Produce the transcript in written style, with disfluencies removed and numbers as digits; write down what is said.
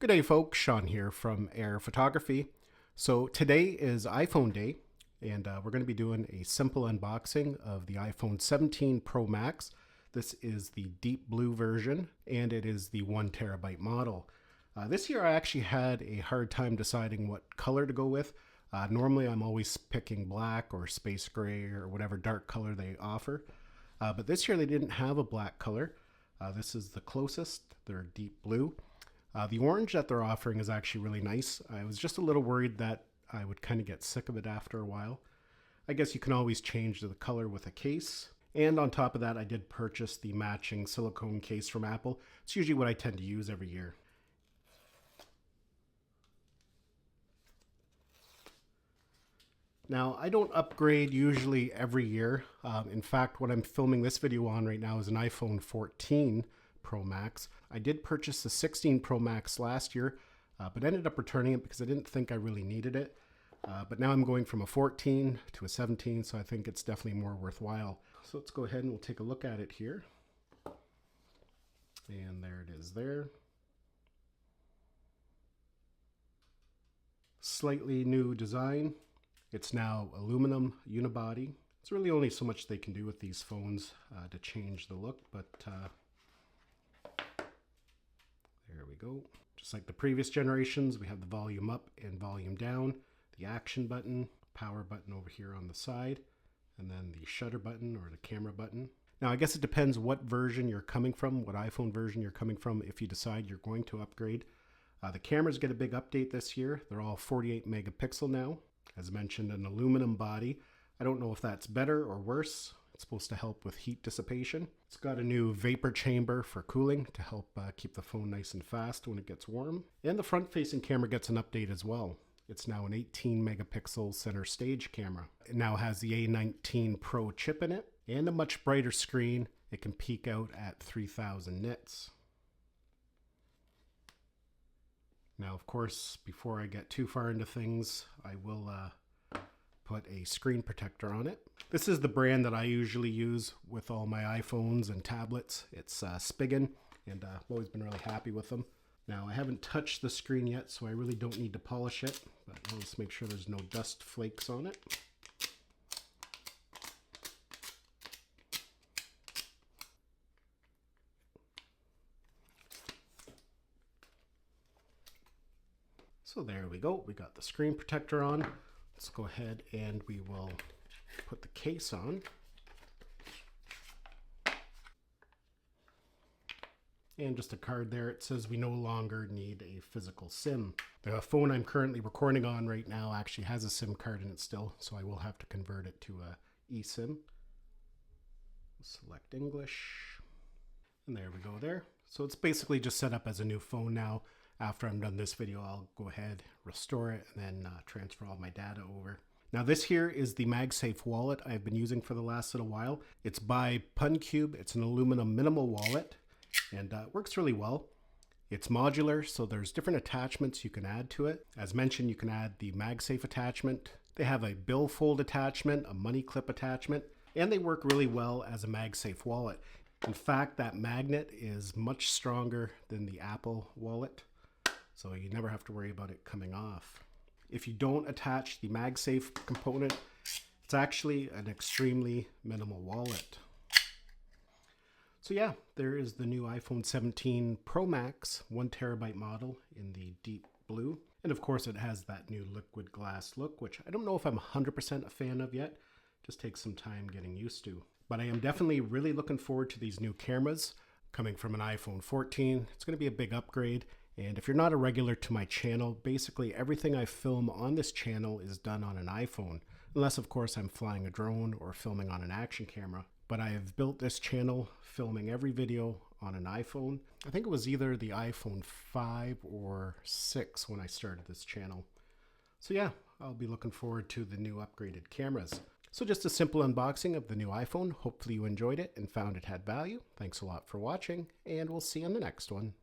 Good day, folks. Sean here from Air Photography. So today is iPhone day, and we're going to be doing a simple unboxing of the iPhone 17 Pro Max. This is the deep blue version, and it is the 1 TB model. This year I actually had a hard time deciding what color to go with. Normally I'm always picking black or space gray or whatever dark color they offer. But this year they didn't have a black color. This is the closest. They're deep blue. The orange that they're offering is actually really nice. I was just a little worried that I would kind of get sick of it after a while. I guess you can always change the color with a case. And on top of that, I did purchase the matching silicone case from Apple. It's usually what I tend to use every year. Now, I don't upgrade usually every year. In fact, what I'm filming this video on right now is an iPhone 14 Pro Max. I did purchase the 16 Pro Max last year, but ended up returning it because I didn't think I really needed it. But now I'm going from a 14 to a 17, so I think it's definitely more worthwhile. So let's go ahead and we'll take a look at it here. And there it is there. Slightly new design. It's now aluminum unibody. It's really only so much they can do with these phones to change the look, but there we go. Just like the previous generations, we have the volume up and volume down, the action button, power button over here on the side, and then the shutter button or the camera button. Now, I guess it depends what version you're coming from, what iPhone version you're coming from if you decide you're going to upgrade. The cameras get a big update this year. They're all 48 megapixel now. As mentioned, an aluminum body. I don't know if that's better or worse. It's supposed to help with heat dissipation. It's got a new vapor chamber for cooling to help keep the phone nice and fast when it gets warm. And the front-facing camera gets an update as well. It's now an 18 megapixel center stage camera. It now has the A19 Pro chip in it and a much brighter screen. It can peak out at 3000 nits. Now, of course, before I get too far into things, I will put a screen protector on it. This is the brand that I usually use with all my iPhones and tablets. It's Spigen, and I've always been really happy with them. Now, I haven't touched the screen yet, so I really don't need to polish it, but let's make sure there's no dust flakes on it. So there we go. We got the screen protector on. Let's go ahead and we will put the case on. And just a card there. It says we no longer need a physical SIM. The phone I'm currently recording on right now actually has a SIM card in it still, so I will have to convert it to a eSIM. Select English. And there we go there. So it's basically just set up as a new phone now. After I'm done this video, I'll go ahead, restore it, and then transfer all my data over. Now this here is the MagSafe wallet I've been using for the last little while. It's by PunCube. It's an aluminum minimal wallet, and works really well. It's modular, so there's different attachments you can add to it. As mentioned, you can add the MagSafe attachment. They have a billfold attachment, a money clip attachment, and they work really well as a MagSafe wallet. In fact, that magnet is much stronger than the Apple wallet, so you never have to worry about it coming off. If you don't attach the MagSafe component, it's actually an extremely minimal wallet. So yeah, there is the new iPhone 17 Pro Max 1 TB model in the deep blue. And of course it has that new liquid glass look, which I don't know if I'm 100% a fan of yet. Just takes some time getting used to. But I am definitely really looking forward to these new cameras. Coming from an iPhone 14, it's going to be a big upgrade. And if you're not a regular to my channel, basically everything I film on this channel is done on an iPhone. Unless, of course, I'm flying a drone or filming on an action camera. But I have built this channel filming every video on an iPhone. I think it was either the iPhone 5 or 6 when I started this channel. So yeah, I'll be looking forward to the new upgraded cameras. So just a simple unboxing of the new iPhone. Hopefully you enjoyed it and found it had value. Thanks a lot for watching, and we'll see you on the next one.